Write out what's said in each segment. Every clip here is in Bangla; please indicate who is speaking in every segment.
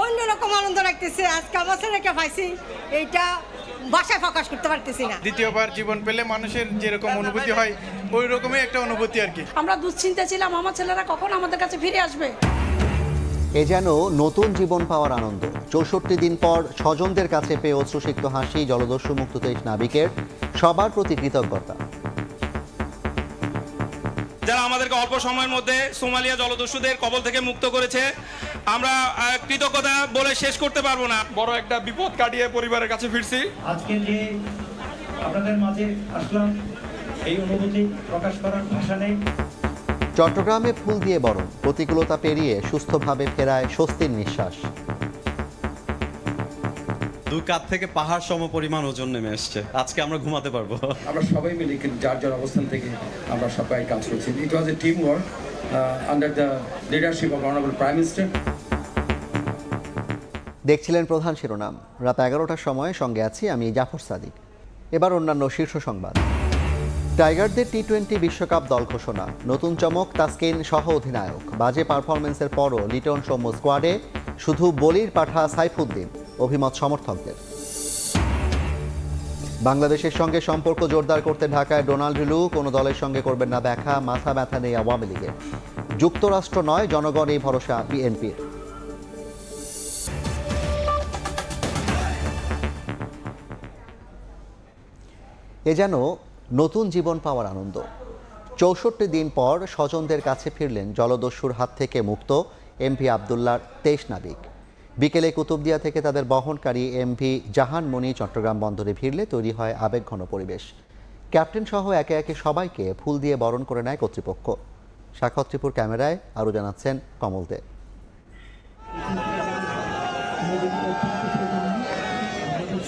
Speaker 1: অন্যরকম আনন্দ লাগতেছে। আজকে আমার ছেলেকে পাইছি, এইটা ভাষায় প্রকাশ করতে পারতেছি না।
Speaker 2: দ্বিতীয়বার জীবন পেলে মানুষের যেরকম অনুভূতি হয় ওই রকমই একটা অনুভূতি আর কি।
Speaker 3: আমরা দুশ্চিন্তা ছিলাম আমার ছেলেরা কখন আমাদের কাছে ফিরে আসবে।
Speaker 4: এ যেন নতুন জীবন পাওয়ার আনন্দ। 64 দিন পর স্বজনদের কাছে পেয়ে অশ্রুসিক্ত হাসি জলদস্যু মুক্ত 23 নাবিকের, সবার প্রতি কৃতজ্ঞতা।
Speaker 5: যারা আমাদেরকে অল্প সময়ের মধ্যে সোমালিয়া জলদস্যুদের কবল থেকে মুক্ত করেছে, আমরা কৃতজ্ঞতা বলে শেষ করতে পারবো না। বড় একটা বিপদ কাটিয়ে পরিবারের কাছে ফিরছি।
Speaker 6: আজকে যে আপনাদের মাঝে আসলাম, এই অনুভূতি প্রকাশ করার ভাষা নেই।
Speaker 4: চট্টগ্রামে ফুল দিয়ে বরণ, প্রতিকূলতা পেরিয়ে সুস্থভাবে ফেরায় স্বস্তির নিঃশ্বাস।
Speaker 7: 2 কাঁধ থেকে পাহাড় সম পরিমাণ ওজন নেমে এসছে, আজকে আমরা ঘুমাতে পারবো।
Speaker 8: আমরা সবাই মিলে যার যার অবস্থান থেকে আমরা সবাই কাজ করছি। It was a team work under the leadership of honourable prime minister.
Speaker 4: দেখছিলেন প্রধান শিরোনাম। রাত 11টার সময় সঙ্গে আছি আমি জাফর সাদিক। এবার অন্যান্য শীর্ষ সংবাদ। টাইগারদের টি-20 বিশ্বকাপ দল ঘোষণা, নতুন চমক তাসকিন সহ অধিনায়ক। বাজে পারফরমেন্সের পরও লিটন সৌম্য স্কোয়াডে, শুধু বলির পাঠা সাইফুদ্দিন, অভিমত সমর্থকদের। বাংলাদেশের সঙ্গে সম্পর্ক জোরদার করতে ঢাকায় ডোনাল্ড রিলু, কোনো দলের সঙ্গে করবেন না দেখা, মাথা ব্যথা নেই আওয়ামী লীগের। যুক্তরাষ্ট্র নয় জনগণ, এই ভরসা বিএনপির। এ যেন নতুন জীবন পাওয়ার আনন্দ। 64 দিন পর স্বজনদের কাছে ফিরলেন জলদস্যুর হাত থেকে মুক্ত এমভি আবদুল্লাহর 23 নাবিক। বিকেলে কুতুবদিয়া থেকে তাদের বহনকারী এমভি জাহান মনি চট্টগ্রাম বন্দরে ভিড়লে তৈরি হয় আবেগঘন পরিবেশ। ক্যাপ্টেন সহ একে একে সবাইকে ফুল দিয়ে বরণ করে নেয় কর্তৃপক্ষ। সাক্ষাৎ ত্রিপুর ক্যামেরায় আরও জানাচ্ছেন কমল দে।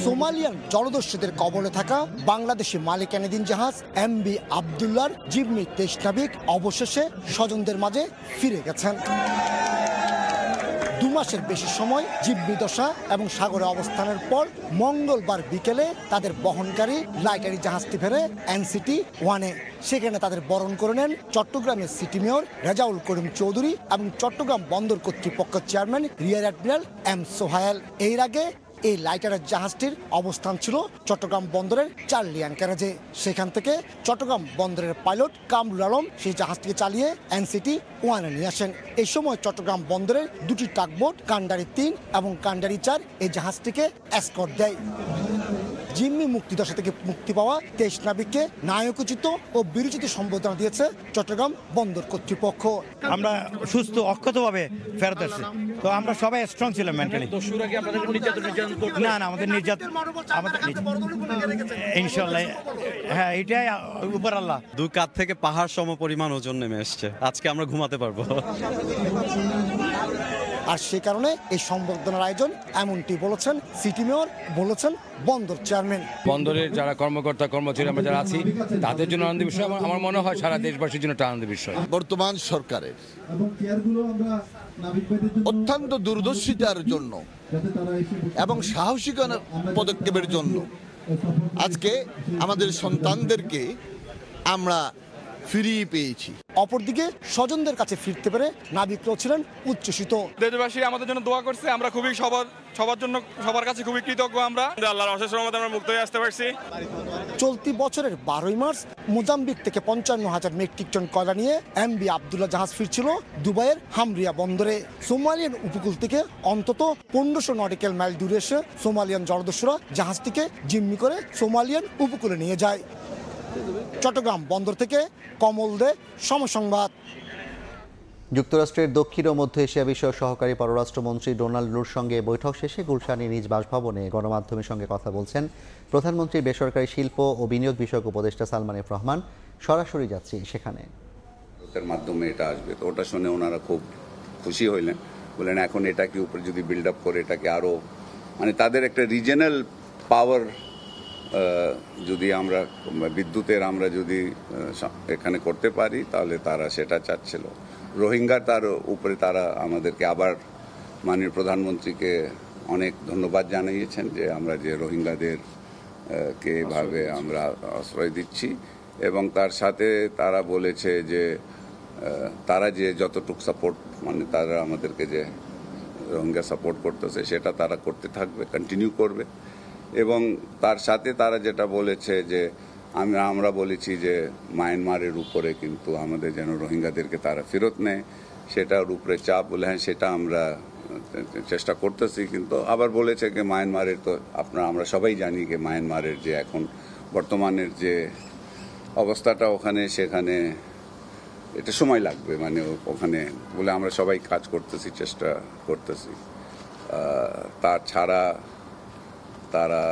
Speaker 9: সোমালিয়ান জলদস্যুদের কবলে থাকা বাংলাদেশি মালিকানাধীন জাহাজ এমভি আবদুল্লাহর জিম্মি 23 নাবিক অবশেষে স্বজনদের মাঝে ফিরে গেছেন। 2 মাসের বেশি সময় জীববিদশা এবং সাগরে অবস্থানের পর মঙ্গলবার বিকেলে তাদের বহনকারী লাইটারি জাহাজটি ফেরে এনসিটি 1-এ। সেখানে তাদের বরণ করে নেন চট্টগ্রামের সিটি মেয়র রেজাউল করিম চৌধুরী এবং চট্টগ্রাম বন্দর কর্তৃপক্ষ chairman rear admiral M Sohail. এর আগে এই লাইটারের জাহাজটির অবস্থান ছিল চট্টগ্রাম বন্দরের চার্লি অ্যাঙ্কারেজে। সেখান থেকে চট্টগ্রাম বন্দরের পাইলট কামরুল আলম সেই জাহাজটিকে চালিয়ে এনসিটি 1-এ নিয়ে আসেন। এই সময় চট্টগ্রাম বন্দরের 2টি টাগবোট কান্ডারি 3 এবং কান্ডারি 4 এই জাহাজটিকে এসকর্ট দেয়। জিম্মি মুক্তিদশা থেকে মুক্তি পাওয়া 23 নাবিককে নায়কোচিত ও বিরোচিত সম্বোধনা দিয়েছে চট্টগ্রাম বন্দর কর্তৃপক্ষ।
Speaker 6: আমরা সুস্থ অক্ষতভাবে ফেরত আসছি, তো আমরা সবাই স্ট্রং ছিলাম মেন্টালি। না না, আমাদের নির্যাতন ইনশাল্লাহ, হ্যাঁ এটাই উপর আল্লাহ।
Speaker 7: 2 কাঁধ থেকে পাহাড় সম পরিমাণ ওজন নেমে এসছে, আজকে আমরা ঘুমাতে পারবো।
Speaker 9: আর সে কারণে এই সম্বর্ধনার আয়োজন, এমনটি বলেছেন সিটি মেয়র, বলেছেন বন্দর চেয়ারম্যান।
Speaker 10: বন্দরের যারা কর্মকর্তা কর্মচারী আমরা যারা আছি তাদের জন্য আনন্দের বিষয়, আমার মনে হয় সারা দেশবাসীর জন্য একটা আনন্দের বিষয়।
Speaker 11: বর্তমান সরকারের অত্যন্ত দূরদর্শিতার জন্য এবং সাহসিকতার পদক্ষেপের জন্য আজকে আমাদের সন্তানদেরকে আমরা ফিরিয়ে পেয়েছি।
Speaker 9: অপরদিকে স্বজনদের কাছে ফিরতে পেরে নাবিকরাও ছিলেন উচ্ছ্বসিত।
Speaker 5: দেশবাসী আমাদের জন্য দোয়া করছে, আমরা খুবই সবার জন্য সবার কাছে খুবই কৃতজ্ঞ। আমরা আল্লাহর অশেষ রহমতে আমরা মুক্ত হয়ে আসতে পারছি।
Speaker 9: চলতি বছরের 12ই মার্চ মোজাম্বিক থেকে 55,000 মেট্রিক টন কয়লা নিয়ে এমভি আবদুল্লাহ জাহাজ ফিরছিল দুবাইয়ের হামরিয়া বন্দরে। সোমালিয়ান উপকূল থেকে অন্তত 1500 নটিক্যাল মাইল দূরে এসে সোমালিয়ান জলদস্যুরা জাহাজটিকে জিম্মি করে সোমালিয়ান উপকূলে নিয়ে যায়। চট্টগ্রাম বন্দর থেকে কমল দে, সময় সংবাদ।
Speaker 4: যুক্তরাষ্ট্রের দক্ষিণ ও মধ্য এশিয়া বিষয়ক সহকারী পররাষ্ট্রমন্ত্রী ডোনাল্ড রিলুর সঙ্গে বৈঠক শেষে গুলশানে নিজ বাসভবনে গণমাধ্যমের সঙ্গে কথা বলছেন প্রধানমন্ত্রীর বেসরকারি শিল্প ও বিনিয়োগ বিষয়ক উপদেষ্টা সালমান এফ রহমান। সরাসরি যাচ্ছি সেখানে।
Speaker 12: ওটার মাধ্যমে এটা আসবে, তো ওটা শুনে ওনারা খুব খুশি হইলেন, বললেন এখন এটাকে উপরে যদি বিল্ড আপ করে এটাকে আরও মানে তাদের একটা রিজনাল পাওয়ার যদি আমরা বিদ্যুতের আমরা যদি এখানে করতে পারি তাহলে তারা সেটা চাচ্ছিল। রোহিঙ্গার তার উপরে তারা আমাদেরকে আবার মাননীয় প্রধানমন্ত্রীকে অনেক ধন্যবাদ জানিয়েছেন যে আমরা যে রোহিঙ্গাদের কে এভাবে আমরা আশ্রয় দিচ্ছি, এবং তার সাথে তারা বলেছে যে তারা যে যতটুকু সাপোর্ট মানে তারা আমাদেরকে যে রোহিঙ্গা সাপোর্ট করতেছে সেটা তারা করতে থাকবে, কন্টিনিউ করবে। এবং তার সাথে তারা যেটা বলেছে যে আমরা বলেছি যে মায়ানমারের উপরে কিন্তু আমাদের যেন রোহিঙ্গাদেরকে তারা ফেরত নেয়, সেটার উপরে চাপ বলে হ্যাঁ সেটা আমরা চেষ্টা করতেছি। কিন্তু আবার বলেছে যে মায়ানমারের তো আমরা সবাই জানি যে মায়ানমারের যে এখন বর্তমানের যে অবস্থাটা ওখানে, সেখানে এটা সময় লাগবে, মানে ওখানে বলে আমরা সবাই কাজ করতেছি, চেষ্টা করতেছি। তার ছাড়া তারা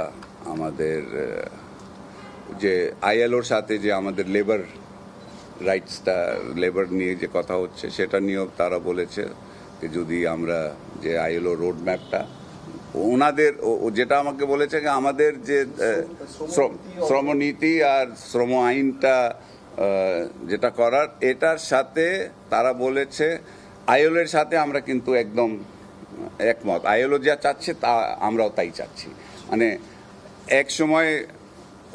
Speaker 12: আমাদের যে আইএলওর সাথে যে আমাদের লেবার রাইটসটা, লেবার নিয়ে যে কথা হচ্ছে সেটা নিয়েও তারা বলেছে যে যদি আমরা যে আইএলও রোড ম্যাপটা ওনাদের যেটা আমাকে বলেছে যে আমাদের যে শ্রমনীতি আর শ্রম আইনটা যেটা করার, এটার সাথে তারা বলেছে আইএলওর সাথে আমরা কিন্তু একদম একমত। আইএলও যা চাচ্ছে তা আমরাও তাই চাচ্ছি। মানে এক সময়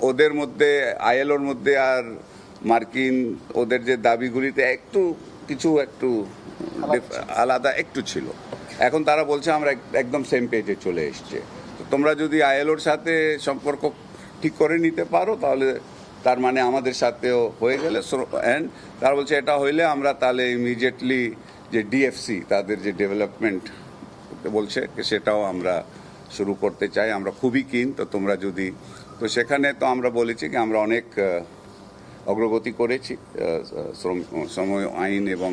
Speaker 12: ওদের মধ্যে, আইএলওর মধ্যে আর মার্কিন ওদের যে দাবিগুলিতে একটু আলাদা একটু ছিল। এখন তারা বলছে আমরা একদম সেম পেজে চলে এসছে। তো তোমরা যদি আইএলওর সাথে সম্পর্ক ঠিক করে নিতে পারো তাহলে তার মানে আমাদের সাথেও হয়ে গেলে, অ্যান্ড তারা বলছে এটা হইলে আমরা তাহলে ইমিডিয়েটলি যে ডিএফসি তাদের যে ডেভেলপমেন্ট বলছে সেটাও আমরা শুরু করতে চাই, আমরা খুবই কিন। তো তোমরা যদি, তো সেখানে তো আমরা বলেছি কি আমরা অনেক অগ্রগতি করেছি শ্রম আইন এবং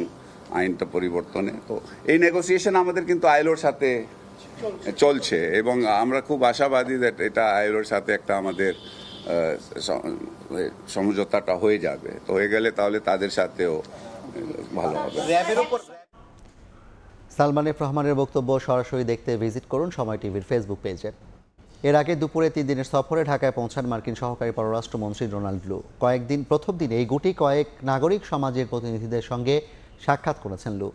Speaker 12: আইনটা পরিবর্তনে। তো এই নেগোসিয়েশন আমাদের কিন্তু আইএলওর সাথে চলছে এবং আমরা খুব আশাবাদী যে এটা আইএলওর সাথে একটা আমাদের সমঝোতাটা হয়ে যাবে। তো হয়ে গেলে তাহলে তাদের সাথেও ভালো হবে।
Speaker 4: সালমান এফ রহমানের বক্তব্য সরাসরি দেখতে ভিজিট করুন সময় টিভির ফেসবুক পেজে। এর আগে দুপুরে 3 দিনের সফরে ঢাকায় পৌঁছান মার্কিন সহকারী পররাষ্ট্রমন্ত্রী ডোনাল্ড লু। প্রথম দিন এই গুটি কয়েক নাগরিক সমাজের প্রতিনিধিদের সঙ্গে সাক্ষাৎ করেছেন লু।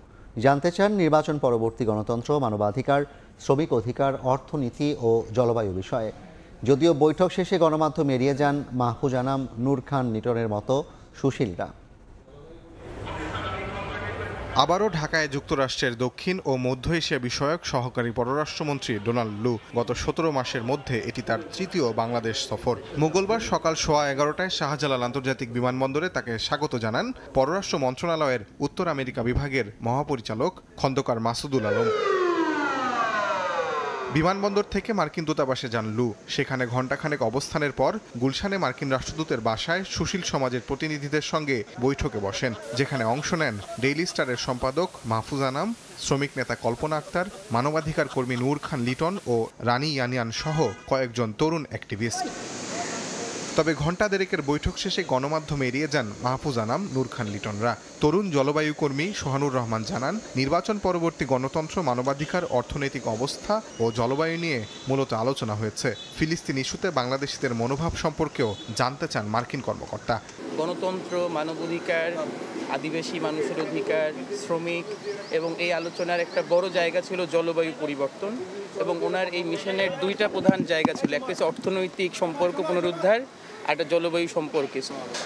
Speaker 4: জানতে চান নির্বাচন পরবর্তী গণতন্ত্র, মানবাধিকার, শ্রমিক অধিকার, অর্থনীতি ও জলবায়ু বিষয়ে। যদিও বৈঠক শেষে গণমাধ্যম এড়িয়ে যান মাহফুজ আনাম, নূর খান লিটনের মতো সুশীলরা।
Speaker 13: আবারও ঢাকায় যুক্তরাষ্ট্রের দক্ষিণ ও মধ্য এশিয়া বিষয়ক সহকারী পররাষ্ট্রমন্ত্রী ডোনাল্ড লু। গত 17 মাসের মধ্যে এটি তার তৃতীয় বাংলাদেশ সফর। মঙ্গলবার সকাল 11:15টায় শাহজালাল আন্তর্জাতিক বিমানবন্দরে তাকে স্বাগত জানান পররাষ্ট্র মন্ত্রণালয়ের উত্তর আমেরিকা বিভাগের মহাপরিচালক খন্দকার মাসুদুল আলম। বিমানবন্দর থেকে মার্কিন দূতাবাসে যান লু। সেখানে ঘণ্টাখানেক অবস্থানের পর গুলশানে মার্কিন রাষ্ট্রদূতের বাসায় সুশীল সমাজের প্রতিনিধিদের সঙ্গে বৈঠকে বসেন, যেখানে অংশ নেন ডেইলি স্টারের সম্পাদক মাহফুজ আনাম, শ্রমিক নেতা কল্পনা আক্তার, মানবাধিকার কর্মী নূর খান লিটন ও রানী ইয়ানিয়ান সহ কয়েকজন তরুণ অ্যাক্টিভিস্ট। তবে ঘণ্টা দেড়েকের বৈঠক শেষে গণমাধ্যমে এড়িয়ে যান মাহফুজ আনাম, নূর খান লিটনরা। তরুণ জলবায়ু কর্মী সোহানুর রহমান জানান, নির্বাচন পরবর্তী গণতন্ত্র, মানবাধিকার, অর্থনৈতিক অবস্থা ও জলবায়ু নিয়ে মূলত আলোচনা হয়েছে। ফিলিস্তিন ইস্যুতে বাংলাদেশিদের মনোভাব সম্পর্কেও জানতে চান মার্কিন কর্মকর্তা।
Speaker 14: গণতন্ত্র, মানবাধিকার, আদিবাসী মানুষের অধিকার, শ্রমিক এবং এই আলোচনার একটা বড় জায়গা ছিল জলবায়ু পরিবর্তন এবং ওনার এই মিশনের 2টা প্রধান জায়গা ছিল। একটা হচ্ছে অর্থনৈতিক সম্পর্ক পুনরুদ্ধার, একটা জলবায়ু সম্পর্কে।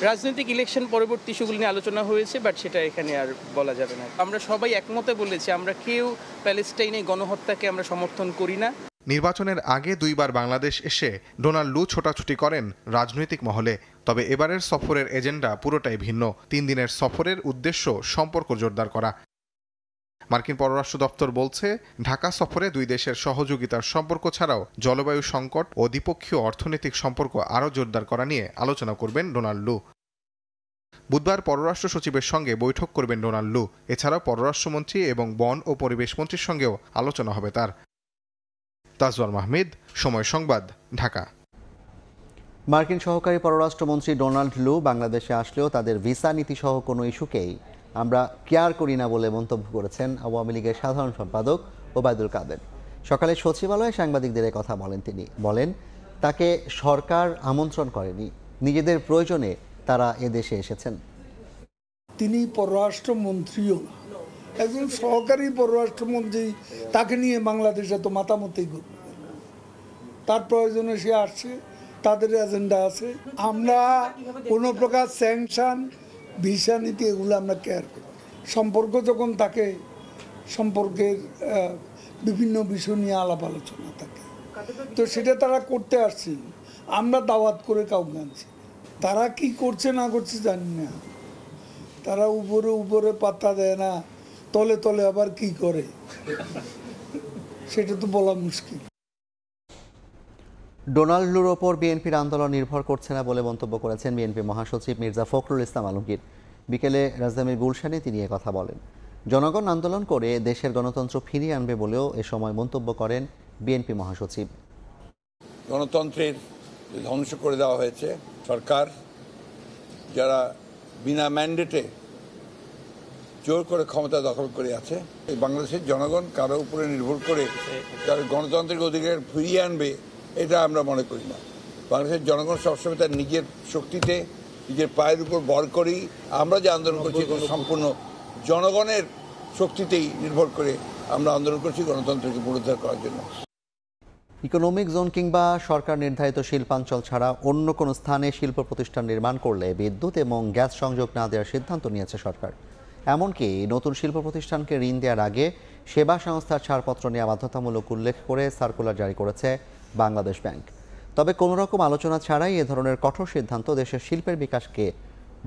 Speaker 14: রাজনৈতিক ইলেকশন পরবর্তী ইস্যুগুলো নিয়ে আলোচনা হয়েছে, বাট সেটা এখানে আর বলা যাবে না। আমরা সবাই একমতে বলেছি আমরা কেউ প্যালেস্টাইনে গণহত্যাকে আমরা সমর্থন করি না।
Speaker 13: নির্বাচনের আগে 2বার বাংলাদেশ এসে ডোনাল্ড লু ছোটাছুটি করেন রাজনৈতিক মহলে। তবে এবারের সফরের এজেন্ডা পুরোটাই ভিন্ন। 3 দিনের সফরের উদ্দেশ্য সম্পর্ক জোরদার করা। মার্কিন পররাষ্ট্র দপ্তর বলছে, ঢাকা সফরে 2 দেশের সহযোগিতার সম্পর্ক ছাড়াও জলবায়ু সংকট ও দ্বিপক্ষীয় অর্থনৈতিক সম্পর্ক আরও জোরদার করা নিয়ে আলোচনা করবেন ডোনাল্ড লু। বুধবার পররাষ্ট্র সচিবের সঙ্গে বৈঠক করবেন ডোনাল্ড লু। এছাড়াও পররাষ্ট্রমন্ত্রী এবং বন ও পরিবেশ মন্ত্রীর সঙ্গেও আলোচনা হবে তার। তাজওয়ার মাহমুদ, সময় সংবাদ, ঢাকা।
Speaker 4: মার্কিন সহকারী পররাষ্ট্রমন্ত্রী ডোনাল্ড লু বাংলাদেশে আসলেও তাদের ভিসা নীতি সহ কোনো ইস্যুকেই আমরা কেয়ার করি না বলে মন্তব্য করেছেন আওয়ামী লীগের সাধারণ সম্পাদক ওবায়দুল কাদের। সকালে সচিবালয়ে সাংবাদিকদের কথা বলেন তিনি। বলেন, তাকে সরকার আমন্ত্রণ করেনি, নিজেদের প্রয়োজনে তারা এদেশে এসেছেন।
Speaker 15: তিনি পররাষ্ট্রমন্ত্রীও একজন সহকারী পররাষ্ট্রমন্ত্রী, তাকে নিয়ে বাংলাদেশে তো মাতামতি করবে, তার প্রয়োজনে সে আসছে, তাদের এজেন্ডা আছে। আমরা কোনো প্রকার স্যাংশন, ভিসা নীতি এগুলো আমরা কেয়ার করি। সম্পর্ক যখন তাকে সম্পর্কের বিভিন্ন বিষয় নিয়ে আলাপ আলোচনা থাকে। তো সেটা তারা করতে আসছে, আমরা দাওয়াত করে কাউকে আনছি। তারা কি করছে না করছে জানি না, তারা উপরে উপরে পাত্তা দেয় না, তলে তলে আবার কি করে সেটা তো বলা মুশকিল।
Speaker 4: ডোনাল্ডুর ওপর বিএনপির আন্দোলন নির্ভর করছে না বলে মন্তব্য করেছেন বিএনপি মহাসচিব মির্জা ফখরুল ইসলাম আলমগীর। বিকেলে রাজধানীর গুলশানে তিনি কথা বলেন। জনগণ আন্দোলন করে দেশের গণতন্ত্র ফিরিয়ে আনবে বলেও এ সময় মন্তব্য করেন বিএনপি মহাসচিব।
Speaker 16: গণতন্ত্রের ধ্বংস করে দেওয়া হয়েছে, সরকার যারা বিনা ম্যান্ডেটে জোর করে ক্ষমতা দখল করে আছে, বাংলাদেশের জনগণ কারো উপরে নির্ভর করে তার গণতান্ত্রিক অধিকার ফিরিয়ে আনবে এটা আমরা মনে করি না। বাংলাদেশের জনগণ সবসময় তার নিজের শক্তিতে, নিজের পায়ের উপর ভর করেই আমরা যে আন্দোলন করছি সম্পূর্ণ জনগণের শক্তিতেই নির্ভর করে আমরা আন্দোলন করছি গণতন্ত্রকে পুনরুদ্ধার করার জন্য।
Speaker 4: ইকোনমিক জোন কিংবা সরকার নির্ধারিত শিল্পাঞ্চল ছাড়া অন্য কোনো স্থানে শিল্প প্রতিষ্ঠান নির্মাণ করলে বিদ্যুৎ এবং গ্যাস সংযোগ না দেওয়ার সিদ্ধান্ত নিয়েছে সরকার। এমনকি নতুন শিল্প প্রতিষ্ঠানকে ঋণ দেওয়ার আগে সেবা সংস্থার ছাড়পত্র নেওয়া বাধ্যতামূলক উল্লেখ করে সার্কুলার জারি করেছে বাংলাদেশ ব্যাংক। তবে কোনো রকম আলোচনা ছাড়াই এ ধরনের কঠোর সিদ্ধান্ত দেশের শিল্পের বিকাশকে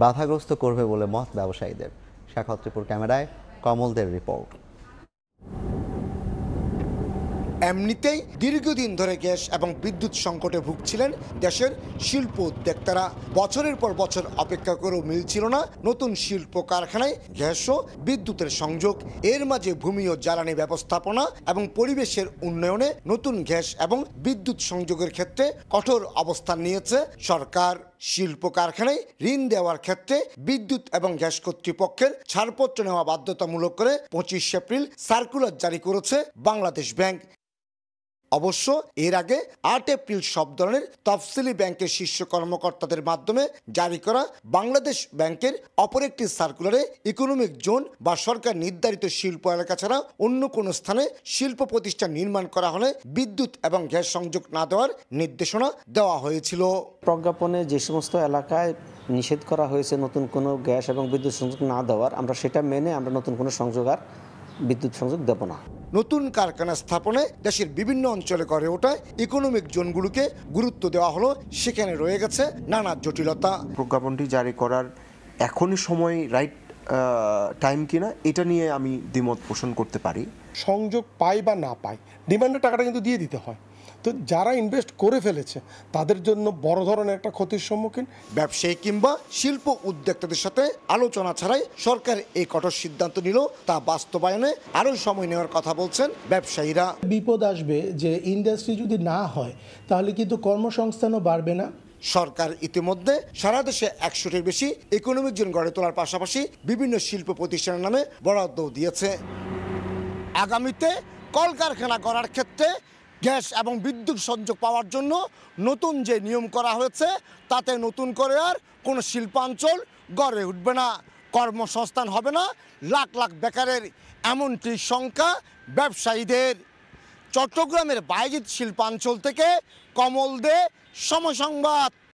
Speaker 4: বাধাগ্রস্ত করবে বলে মত ব্যবসায়ীদের। শাখাওয়াত ত্রিপুর ক্যামেরায় কমলদের রিপোর্ট।
Speaker 9: এমনিতেই দীর্ঘদিন ধরে গ্যাস এবং বিদ্যুৎ সংকটে ভুগছিলেন দেশের শিল্প উদ্যোক্তারা। বছরের পর বছর অপেক্ষা করেও মিলছিল না নতুন শিল্প কারখানায় গ্যাস ও বিদ্যুতের সংযোগ। এর মাঝে ভূমি ও জ্বালানি ব্যবস্থাপনা এবং পরিবেশের উন্নয়নে নতুন গ্যাস এবং বিদ্যুৎ সংযোগের ক্ষেত্রে কঠোর অবস্থান নিয়েছে সরকার। শিল্প কারখানায় ঋণ দেওয়ার ক্ষেত্রে বিদ্যুৎ এবং গ্যাস কর্তৃপক্ষের ছাড়পত্র নেওয়া বাধ্যতামূলক করে 25 এপ্রিল সার্কুলার জারি করেছে বাংলাদেশ ব্যাংক। অবশ্য এর আগে 8 এপ্রিল সব ধরনের তফসিলি ব্যাংকের শীর্ষ কর্মকর্তাদের মাধ্যমে জারি করা বাংলাদেশ ব্যাংকের অপর একটি সার্কুলারে ইকোনমিক জোন বা সরকার নির্ধারিত শিল্প এলাকা ছাড়া অন্য কোনো স্থানে শিল্প প্রতিষ্ঠান নির্মাণ করা হলে বিদ্যুৎ এবং গ্যাস সংযোগ না দেওয়ার নির্দেশনা দেওয়া হয়েছিল।
Speaker 17: প্রজ্ঞাপনে যে সমস্ত এলাকায় নিষেধ করা হয়েছে নতুন কোনো গ্যাস এবং বিদ্যুৎ সংযোগ না দেওয়ার, আমরা সেটা মেনে আমরা নতুন কোনো সংযোগ আর বিদ্যুৎ সংযোগ দেব না।
Speaker 9: নতুন কারখানা স্থাপনে দেশের বিভিন্ন অঞ্চলে গড়ে ওঠা ইকোনমিক জোনগুলোকে গুরুত্ব দেওয়া হলো, সেখানে রয়ে গেছে নানা জটিলতা।
Speaker 18: প্রজ্ঞাপনটি জারি করার এখনই সময় রাইট টাইম কিনা এটা নিয়ে আমি দ্বিমত পোষণ করতে পারি।
Speaker 19: সংযোগ পাই বা না পাই, ডিমান্ডের টাকাটা কিন্তু দিয়ে দিতে হয়। তো যারা ইনভেস্ট করে ফেলেছে তাদের জন্য বড় ধরনের একটা ক্ষতির সম্মুখীন।
Speaker 9: ব্যবসায়ী কিংবা শিল্প উদ্যোক্তাদের সাথে আলোচনা ছাড়াই সরকার এই কঠোর সিদ্ধান্ত নিল, তা বাস্তবায়নে আরও সময় নেওয়ার কথা বলছেন ব্যবসায়ীরা।
Speaker 20: বিপদ আসবে যে ইন্ডাস্ট্রি যদি না হয় তাহলে কিন্তু কর্মসংস্থানও বাড়বে না।
Speaker 9: সরকার ইতিমধ্যে সারা দেশে 100টির বেশি ইকোনমিক জোন গড়ে তোলার পাশাপাশি বিভিন্ন শিল্প প্রতিষ্ঠানের নামে বরাদ্দও দিয়েছে। আগামীতে কলকারখানা করার ক্ষেত্রে গ্যাস এবং বিদ্যুৎ সংযোগ পাওয়ার জন্য নতুন যে নিয়ম করা হয়েছে তাতে নতুন করে আর কোনো শিল্পাঞ্চল গড়ে উঠবে না, কর্মসংস্থান হবে না লাখ লাখ বেকারের, এমনটি শঙ্কা ব্যবসায়ীদের। চট্টগ্রামের বায়েজিদ শিল্পাঞ্চল থেকে কমল দে, সময় সংবাদ।